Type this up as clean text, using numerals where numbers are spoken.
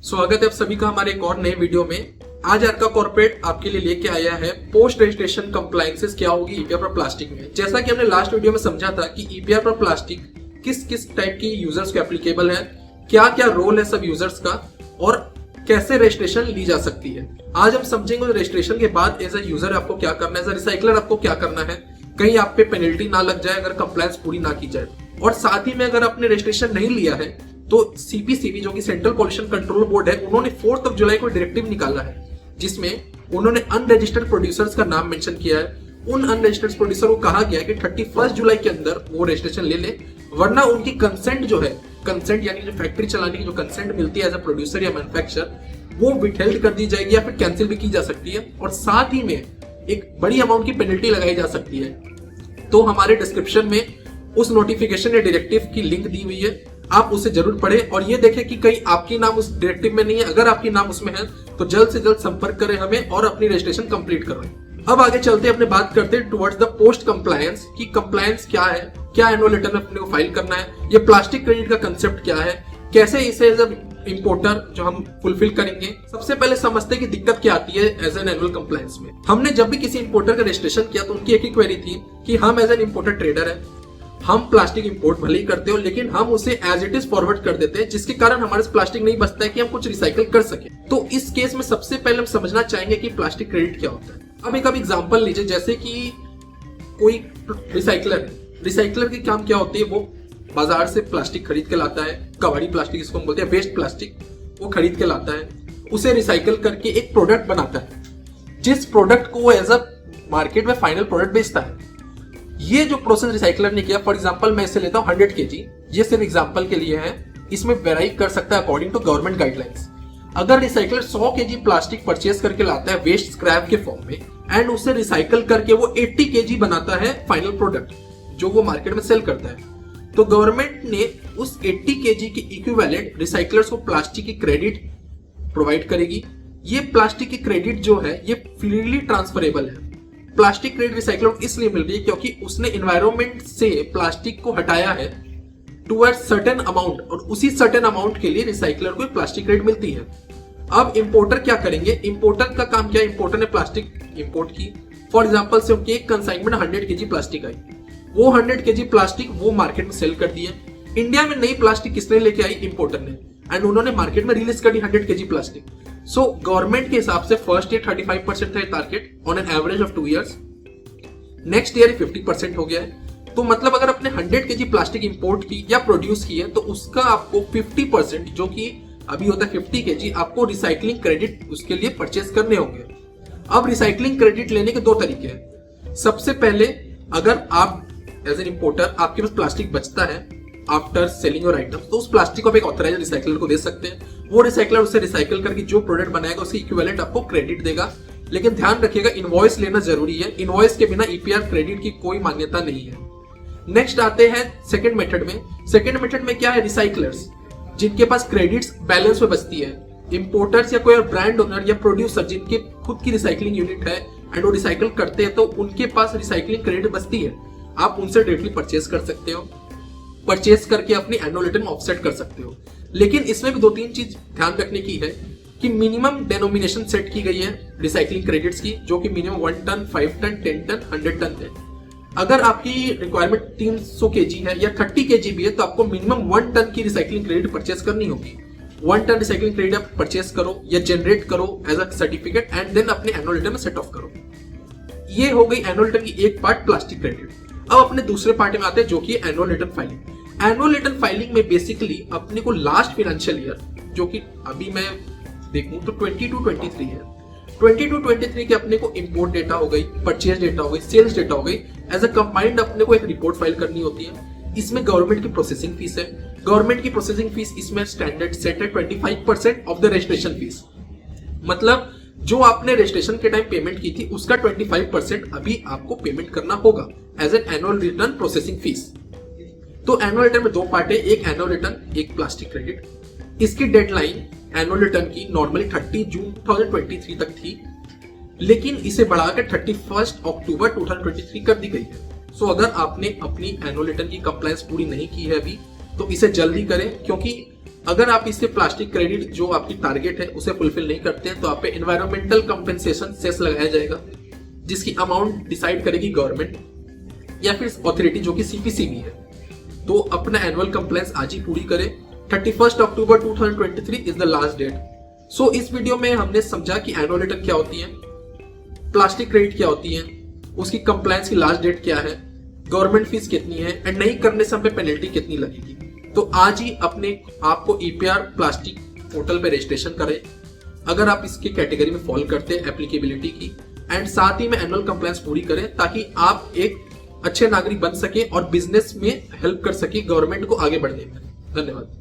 स्वागत है आप सभी का हमारे एक और नए वीडियो में। आज आर का कॉर्पोरेट आपके लिए लेके आया है पोस्ट रजिस्ट्रेशन कंप्लायंसेस क्या होगी ईपीआर पर प्लास्टिक में। जैसा कि हमने लास्ट वीडियो में समझा था कि ईपीआर पर प्लास्टिक किस किस टाइप की यूजर्स को एप्लीकेबल है, क्या क्या रोल है सब यूजर्स का और कैसे रजिस्ट्रेशन ली जा सकती है। आज हम समझेंगे रजिस्ट्रेशन के बाद एज ए यूजर आपको क्या करना है, एज ए रिसाइकलर आपको क्या करना है, कहीं आप पे पेनल्टी ना लग जाए अगर कंप्लायंस पूरी ना की जाए। और साथ ही में अगर आपने रजिस्ट्रेशन नहीं लिया है तो सीपीसीबी जो कि सेंट्रल पॉल्यूशन कंट्रोल बोर्ड है, उन्होंने 4 जुलाई को डायरेक्टिव निकाला है जिसमें उन्होंने अनरजिस्टर्ड प्रोड्यूसर्स का नाम मेंशन किया है। उन अनरजिस्टर्ड प्रोड्यूसर को कहा गया है कि 31 जुलाई के अंदर वो रजिस्ट्रेशन ले ले, वरना उनकी कंसेंट जो है, कंसेंट यानी जो फैक्ट्री चलाने की जो कंसेंट मिलती है एज अ प्रोड्यूसर या मैन्युफैक्चरर, वो विथहेल्ड कर दी जाएगी या फिर कैंसिल भी की जा सकती है और साथ ही में एक बड़ी अमाउंट की पेनल्टी लगाई जा सकती है। तो हमारे डिस्क्रिप्शन में उस नोटिफिकेशन या डायरेक्टिव की लिंक दी हुई है, आप उसे जरूर पढ़ें और ये देखें कि कहीं आपकी नाम उस डायरेक्टिव में नहीं है। अगर आपकी नाम उसमें है तो जल्द से जल्द संपर्क करें हमें और अपनी रजिस्ट्रेशन कंप्लीट करवाएं। अब आगे चलते हैं, अपने बात करते हैं टुवर्ड्स द पोस्ट कंप्लायंस की कंप्लायंस क्या है, क्या एनुअल रिटर्न अपने को फाइल करना है, ये प्लास्टिक क्रेडिट का कंसेप्ट क्या है, कैसे इसे एज इंपोर्टर जो हम फुलफिल करेंगे। सबसे पहले समझते हैं कि दिक्कत क्या आती है एज एन एनुअल कंप्लायंस में। हमने जब भी किसी इंपोर्टर का रजिस्ट्रेशन किया तो उनकी एक ही क्वेरी थी कि हम एज एन इंपोर्टर ट्रेडर है, हम प्लास्टिक इंपोर्ट भले ही करते हो लेकिन हम उसे एज इट इज फॉरवर्ड कर देते हैं, जिसके कारण हमारे प्लास्टिक नहीं बचता है कि हम कुछ रिसाइकल कर सके। तो इस केस में सबसे पहले हम समझना चाहेंगे कि प्लास्टिक क्रेडिट क्या होता है। अब एक एग्जांपल लीजिए, जैसे कि कोई रिसाइकलर है, रिसाइकलर की काम क्या होती है, वो बाजार से प्लास्टिक खरीद के लाता है, कबाड़ी प्लास्टिक इसको हम बोलते हैं, वेस्ट प्लास्टिक वो खरीद के लाता है, उसे रिसाइकल करके एक प्रोडक्ट बनाता है, जिस प्रोडक्ट को वो एज अ मार्केट में फाइनल प्रोडक्ट बेचता है। ये जो प्रोसेस रिसाइकलर ने किया, फॉर एग्जांपल मैं इसे लेता हूं 100 केजी, ये सिर्फ एग्जांपल के लिए है, इसमें वेराई कर सकता है अकॉर्डिंग टू गवर्नमेंट गाइडलाइंस। अगर रिसाइकलर 100 केजी प्लास्टिक परचेज करके लाता है वेस्ट स्क्रैप के फॉर्म में एंड उसे रिसाइकल करके वो 80 केजी बनाता है फाइनल प्रोडक्ट जो वो मार्केट में सेल करता है, तो गवर्नमेंट ने उस 80 केजी के इक्विवेलेंट रिसाइकलर्स को प्लास्टिक की क्रेडिट प्रोवाइड करेगी। ये प्लास्टिक की क्रेडिट जो है ये फ्रीली ट्रांसफरेबल है। प्लास्टिक क्रेडिट रिसाइकलर को इसलिए मिल रही है क्योंकि उसने एनवायरनमेंट से प्लास्टिक को हटाया है टू अ सर्टेन अमाउंट, और उसी सर्टेन अमाउंट के लिए रिसाइकलर को प्लास्टिक क्रेडिट मिलती है। अब इंपोर्टर क्या करेंगे, इंपोर्टर का काम क्या है, इंपोर्टर ने प्लास्टिक इंपोर्ट की, फॉर एग्जांपल से उनकी एक कंसाइनमेंट 100 केजी प्लास्टिक आई, वो 100 केजी प्लास्टिक वो मार्केट में सेल कर दिए। इंडिया में नई प्लास्टिक किसने लेके आई, इंपोर्टर ने, एंड उन्होंने मार्केट में रिलीज कर दी 100 केजी प्लास्टिक। सो गवर्नमेंट के हिसाब से फर्स्ट ईयर 35% था target on an average of 2 years, next year 50% हो गया है। तो मतलब अगर आपने 100 केजी प्लास्टिक इंपोर्ट की या प्रोड्यूस की है तो उसका आपको 50% जो कि अभी होता है 50 केजी, आपको रिसाइकलिंग क्रेडिट उसके लिए परचेज करने होंगे। अब रिसाइकलिंग क्रेडिट लेने के 2 तरीके हैं। सबसे पहले अगर आप एज एन इंपोर्टर आपके पास प्लास्टिक बचता है आफ्टर सेलिंग योर आइटम, तो उस प्लास्टिक को आप एक ऑथराइज्ड रिसाइकलर को दे सकते हैं। वो रिसाइकलर उसे रिसाइकल करके जो प्रोडक्ट बनाएगा उसके इक्विवेलेंट आपको क्रेडिट देगा। लेकिन ध्यान रखिएगा इनवॉइस लेना जरूरी है, इनवॉइस के बिना ईपीआर क्रेडिट की कोई मान्यता नहीं है। नेक्स्ट आते हैं सेकंड मेथड में। सेकंड मेथड में क्या है, रिसाइकलर्स जिनके पास क्रेडिट्स बैलेंस में बचती है, इंपोर्टर्स या कोई और ब्रांड ओनर या प्रोड्यूसर जिनके खुद की रिसाइकलिंग यूनिट है एंड वो रिसाइकल करते हैं तो उनके पास रिसाइकलिंग क्रेडिट बचती है, आप उनसे डायरेक्टली परचेज कर सकते हो, परचेज करके अपनी एनुअल रिटर्न ऑफसेट कर सकते हो। लेकिन इसमें भी 2-3 चीज ध्यान रखने की है कि मिनिमम डेनोमिनेशन सेट की गई है रिसाइकलिंग क्रेडिट्स की, जो कि minimum 1 ton, 5 ton, 10 ton, 100 ton है। अगर आपकी रिक्वायरमेंट 300 केजी है या 30 केजी भी है तो आपको मिनिमम 1 टन की रिसाइकलिंग क्रेडिट परचेज करनी होगी। 1 टन रिसाइकलिंग क्रेडिट आप परचेज करो या जनरेट करो as a certificate and then अपने एनुअल रिटर्न में सेट ऑफ करो। ये हो गई एनुअल रिटर्न की एक पार्ट, प्लास्टिक क्रेडिट। अब अपने दूसरे पार्ट में आते हैं जो कि annual return filing. Annual return filing में बेसिकली अपने को लास्ट फाइनेंशियल ईयर, जो कि अभी मैं देखूं तो 22-23 है, 22-23 के अपने को इंपोर्ट डेटा हो गई, परचेज डेटा हो गई, सेल्स डेटा हो गई, एज अ कंबाइंड अपने को एक रिपोर्ट फाइल करनी होती है। इसमें गवर्नमेंट की प्रोसेसिंग फीस है, गवर्नमेंट की प्रोसेसिंग फीस इसमें स्टैंडर्ड सेट है 25% ऑफ द रजिस्ट्रेशन फीस। मतलब जो आपने रजिस्ट्रेशन के टाइम पेमेंट की थी उसका 25% अभी आपको पेमेंट करना होगा as an annual return processing fee. तो एनुअल रिटर्न में 2 पार्ट है, एक एनुअल रिटर्न, एक प्लास्टिक क्रेडिट। इसकी डेडलाइन एनुअल रिटर्न की नॉर्मली 30 जून 2023 तक थी, लेकिन इसे बढ़ाकर 31 अक्टूबर 2023 कर दी गई है। सो अगर आपने अपनी एनुअल रिटर्न की कंप्लायंस पूरी नहीं की है अभी तो इसे जल्दी करें, क्योंकि अगर आप इससे प्लास्टिक क्रेडिट जो आपकी टारगेट है उसे फुलफिल नहीं करते हैं तो आप पे एनवायरमेंटल कंपेंसेशन सेस लगाया जाएगा, जिसकी अमाउंट डिसाइड करेगी गवर्नमेंट या फिर अथॉरिटी जो कि सीपीसीबी है। तो अपना एनुअल कंप्लायंस आज ही पूरी करें। 31 अक्टूबर 2023 इज द लास्ट डेट। सो इस वीडियो में हमने समझा कि एनुअल रिटर्न क्या होती है, प्लास्टिक क्रेडिट क्या होती है, उसकी कंप्लायंस की लास्ट डेट क्या है, गवर्नमेंट फीस कितनी है एंड नहीं करने से हमें पेनल्टी कितनी लगेगी। तो आज ही अपने आपको ईपीआर प्लास्टिक पोर्टल पे रजिस्ट्रेशन करें अगर आप इसके कैटेगरी में फॉलो करते हैं एप्लीकेबिलिटी की, एंड साथ ही में एनुअल कंप्लायंस पूरी करें ताकि आप एक अच्छे नागरिक बन सके और बिजनेस में हेल्प कर सके गवर्नमेंट को आगे बढ़ने में। धन्यवाद।